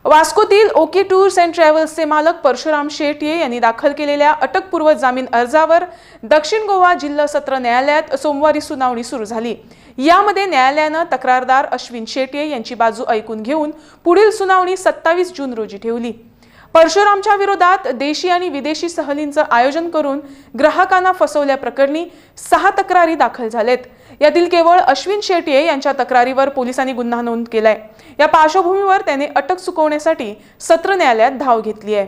वास्कोतील okay tours and ट्रॅव्हल्सचे मालक परशुराम शेट्ये यांनी दाखल केलेल्या अटकपूर्व जामीन अर्जावर दक्षिण गोवा जिल्हा सत्र न्यायालयात सोमवारी सुनावणी सुरू झाली। यामध्ये न्यायालयाने तक्रारदार अश्विन शेट्ये यांची बाजू ऐकून घेऊन पुढील सुनावणी 27 जून रोजी ठेवली। परशुरामच्या विरोधात देशी आणि विदेशी सहलींचं आयोजन करून ग्राहकांना फसवल्याप्रकरणी 6 तक्रारी दाखल झालेत। यातील केवळ अश्विन शेट्ये यांच्या तक्रारीवर पोलिसांनी गुन्हा नोंद केलाय। या पार्श्वभूमीवर त्याने अटक चुकवण्यासाठी सत्र न्यायालयात धाव घेतली आहे।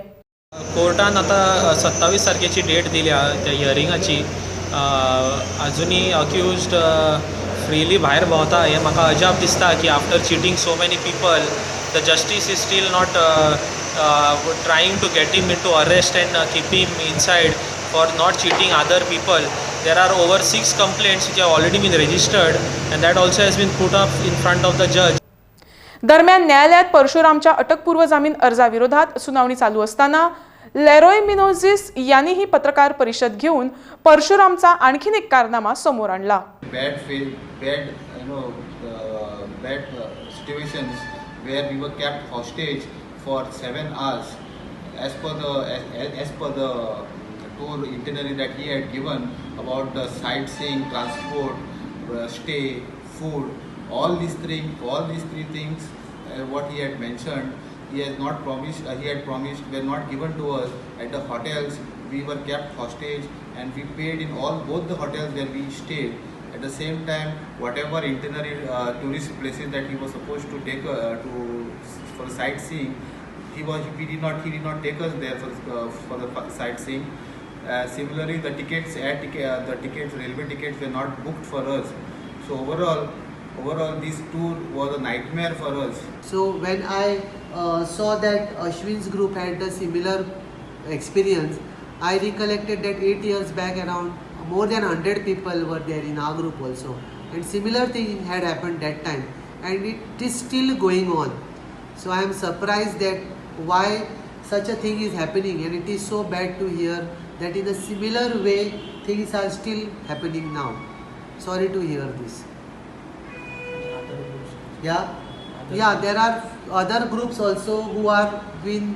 कोर्टान आता 27 तारखेची डेट दिल्या त्या हियरिंगाची। अजूनही अक्यूज्ड फ्रीली भायर भोंवता हे म्हाका अजाप दिसता की after cheating so many people the justice is still not trying to get him into arrest and keep him inside for not cheating other people. There are over 6 complaints which have already been registered and that also has been put up in front of the judge. दरम्यान न्यायालयात परशुरामच्या अटकपूर्व जामीन अर्जाविरोधात सुनावणी चालू असताना Leroy मिनोझिस यांनीही पत्रकार परिषद घेऊन परशुरामचा आणखीन एक कारनामा समोर आणला। Bad situations where we were kept hostage for 7 hours as per the tour itinerary that he had given about the sightseeing, transport, stay, food, all these three things what he had mentioned, he had promised were not given to us at the hotels. We were kept hostage and we paid in both the hotels where we stayed. At the same time, whatever itinerary tourist places that he was supposed to take for sightseeing, he did not take us there for the sightseeing. Similarly, the railway tickets were not booked for us. So overall this tour was a nightmare for us. So when I saw that Ashwin's group had a similar experience, I recollected that 8 years back around more than 100 people were there in our group also, and similar thing had happened that time and it is still going on. So I am surprised that why such a thing is happening, and it is so bad to hear that in a similar way things are still happening now. Sorry to hear this. Yeah, there are other groups also who are being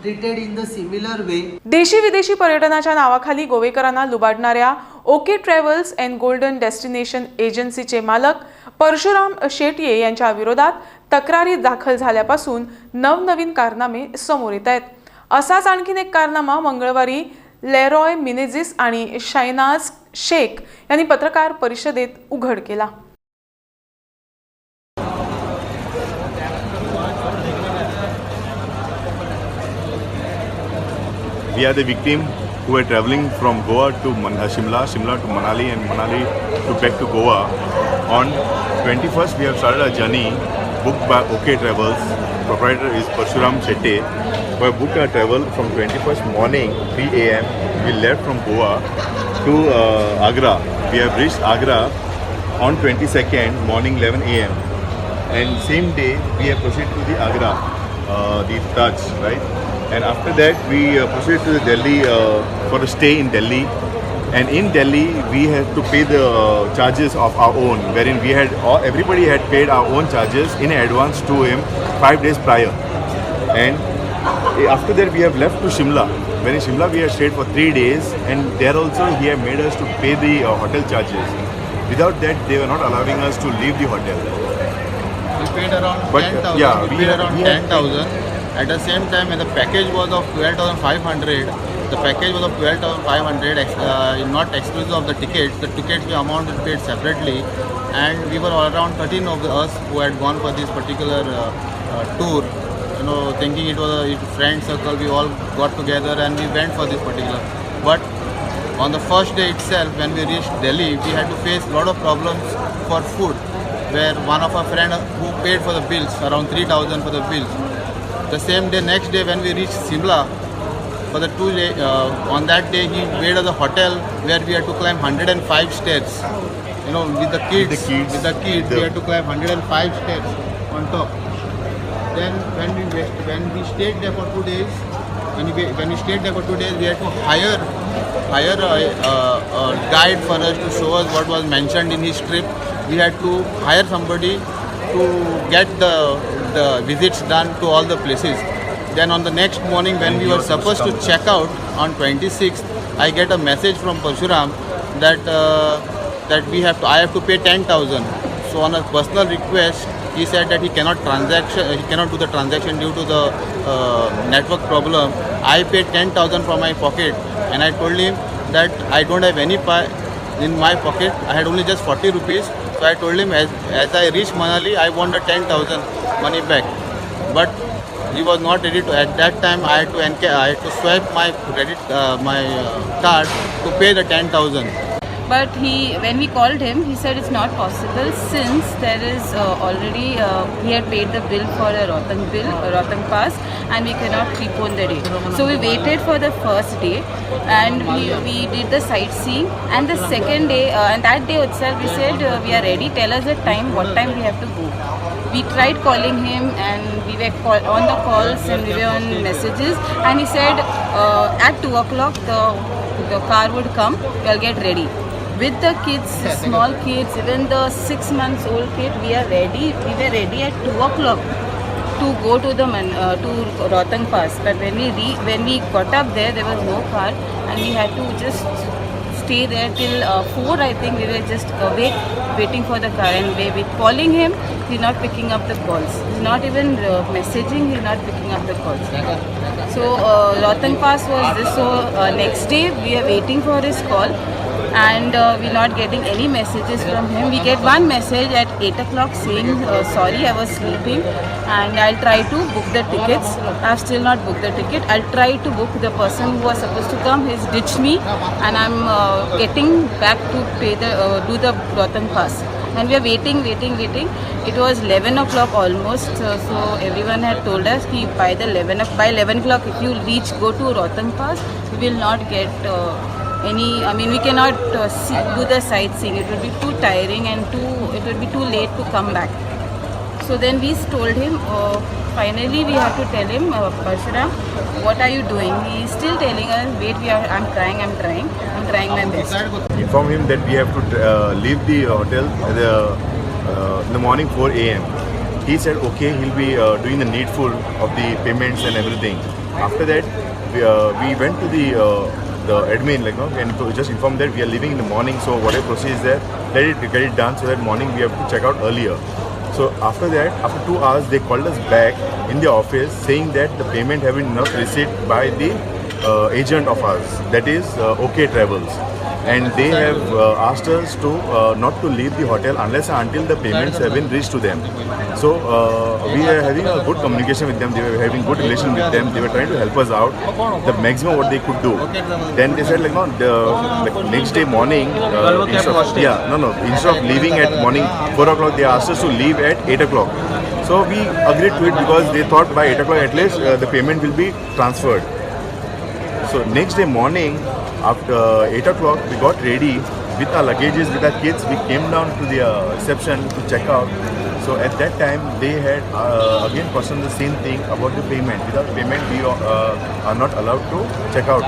treated in the similar way. देशी विदेशी पर्यटनाच्या नावाखाली गोवेकरांना लुबाडणाऱ्या okay travels and golden destination एजन्सीचे मालक परशुराम शेट्ये यांच्या विरोधात तक्रारी दाखल झाल्यापासून नवनवीन कारनामे समोर येत आहेत। असाच आणखीन एक कारनामा मंगळवारी लेरॉय मिनेझिस आणि शायनाज शेख यांनी पत्रकार परिषदेत उघड केला। We are the victim who were traveling from Goa to Shimla to Manali, and Manali back to Goa. On 21st, we have started a journey booked by OK Travels. Proprietor is Parshuram Shetty. We have booked our travel from 21st morning 3 a.m. We left from Goa to Agra. We have reached Agra on 22nd morning 11 a.m. And same day we have proceeded to the Agra, the Taj, right? And after that we proceeded to Delhi for a stay in Delhi, and in Delhi we had to pay the charges of our own, wherein everybody had paid our own charges in advance to him 5 days prior. And after that we have left to Shimla, where in Shimla we have stayed for 3 days, and there also he had made us to pay the hotel charges. Without that they were not allowing us to leave the hotel. We paid around 10,000. Yeah, we paid around 10,000. At the same time, when the package was of 12,500, the package was of 12,500, not exclusive of the tickets. The tickets the amount is paid separately, and we were around 13 of us who had gone for this particular tour. Thinking it was a friend circle, we all got together and we went for this particular. But on the first day itself, when we reached Delhi, we had to face a lot of problems for food, where one of our friends who paid for the bills, around 3,000 for the bills. The same day, next day, when we reached Shimla for the 2 day, on that day he made us a hotel where we had to climb 105 stairs. With the kids, we had to climb 105 stairs on top. Then when we stayed there for 2 days, when we stayed there for 2 days, we had to hire a guide for us to show us what was mentioned in his trip. We had to hire somebody to get the visits done to all the places. Then on the next morning when we were supposed to check out on 26th, I get a message from Parshuram that I have to pay 10,000. So on a personal request, he said that he cannot do the transaction due to the network problem. I paid 10,000 from my pocket, and I told him that I don't have any in my pocket. I had only just 40 rupees. So I told him as I reach Manali, I want the 10,000 money back. But he was not ready to. At that time, I had to swipe my card to pay the 10,000. But when we called him, he said it's not possible since there is already he had paid the bill for a Rohtang pass, and we cannot prepone the day. So we waited for the first day, and we did the sightseeing. And the second day, and that day itself, we said we are ready. Tell us the time, what time we have to go. We tried calling him, and we were on the calls, and we were on messages. And he said at 2 o'clock the car would come. We'll get ready. With the kids, small kids, even the 6 months old kid, we were ready at 2 o'clock to go to the to Rohtang Pass. But when we got up there was no car, and we had to just stay there till 4. I think we were just waiting for the car, and we calling him. He's not picking up the calls. He's not even messaging. He's not picking up the calls. So Rohtang Pass was this. So next day we are waiting for his call, and we're not getting any messages from him. We get one message at 8 o'clock saying, sorry, I was sleeping, and I'll try to book the tickets. I've still not booked the ticket. I'll try to book. The person who was supposed to come, he's ditched me, and I'm getting back to do the Rohtang Pass. And we are waiting. It was 11 o'clock almost, so everyone had told us that by 11 o'clock, if you go to Rohtang Pass, we will not get we cannot do the sightseeing. It would be too tiring, and it would be too late to come back. So then we told him, finally we have to tell him, Parshuram, what are you doing? He is still telling us, wait, I'm trying my best. Inform him that we have to leave the hotel in the morning 4 a.m. He said okay, he'll be doing the needful of the payments and everything. After that, we went to the admin, and to just inform that we are leaving in the morning, so whatever procedure is there, get it done, so that morning we have to check out earlier. So after that, after 2 hours, they called us back in the office saying that the payment have been not received by the agent of ours, that is OK Travels, and they have asked us to not to leave the hotel unless until the payments have been reached to them. So we are having a good communication with them. They were having good relation with them. They were trying to help us out the maximum what they could do. Then they said the next day morning, instead of leaving at morning 4 o'clock, they asked us to leave at 8 o'clock. So we agreed to it because they thought by 8 o'clock at least the payment will be transferred. So next day morning, after 8 o'clock, we got ready with our luggages, with our kids. We came down to the reception to check out. So at that time, they had again questioned the same thing about the payment. Without payment, we are not allowed to check out.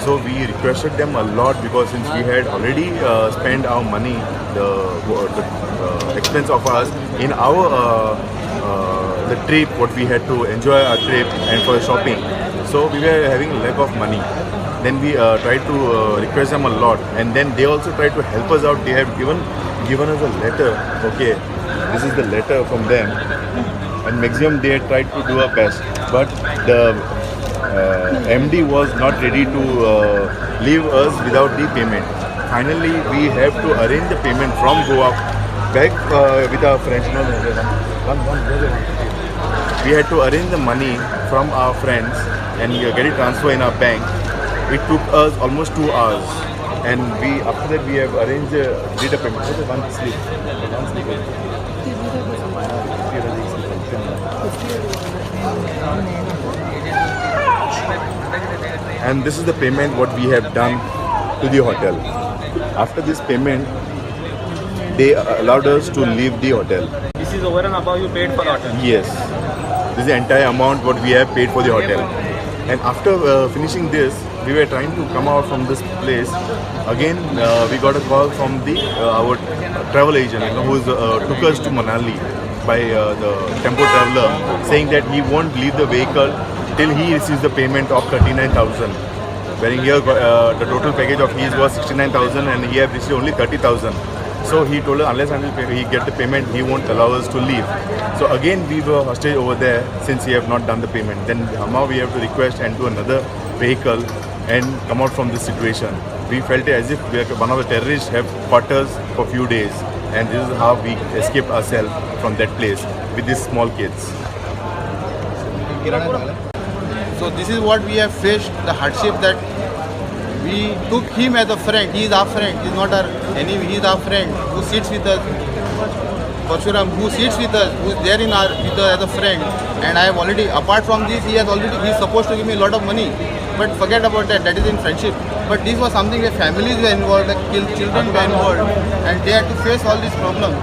So we requested them a lot because since we had already spent our money, the expense of us in our the trip, what we had to enjoy our trip and for shopping. So we were having a lack of money. Then we tried to request them a lot, and then they also tried to help us out. They have given us a letter. Okay, this is the letter from them, and maximum they had tried to do our best, but the MD was not ready to leave us without the payment. Finally, we have to arrange the payment from Goa back with our friends. We had to arrange the money from our friends and get it transferred in our bank. It took us almost 2 hours, and after that we have arranged did a payment. And this is the payment what we have done to the hotel. After this payment, they allowed us to leave the hotel. This is over and above you paid for the hotel? Yes. This is the entire amount what we have paid for the hotel. And after finishing this, we were trying to come out from this place. Again, we got a call from our travel agent, who took us to Manali by the tempo traveller, saying that he won't leave the vehicle till he receives the payment of 39,000. Wherein here the total package of his was 69,000 and he have received only 30,000. So he told us unless he get the payment, he won't allow us to leave. So again we were hostage over there since he have not done the payment. Then somehow we have to request and do another vehicle and come out from this situation. We felt as if one of the terrorists have caught us for few days, and this is how we escaped ourselves from that place with these small kids. So this is what we have faced, the hardship that we took him as a friend. He is our friend. He is not our enemy. He is our friend who sits with us. Parshuram, who sits with us, who is there with us as a friend. And I have already, apart from this, he is supposed to give me a lot of money. But forget about that. That is in friendship. But this was something where families were involved, like children were involved, and they had to face all these problems.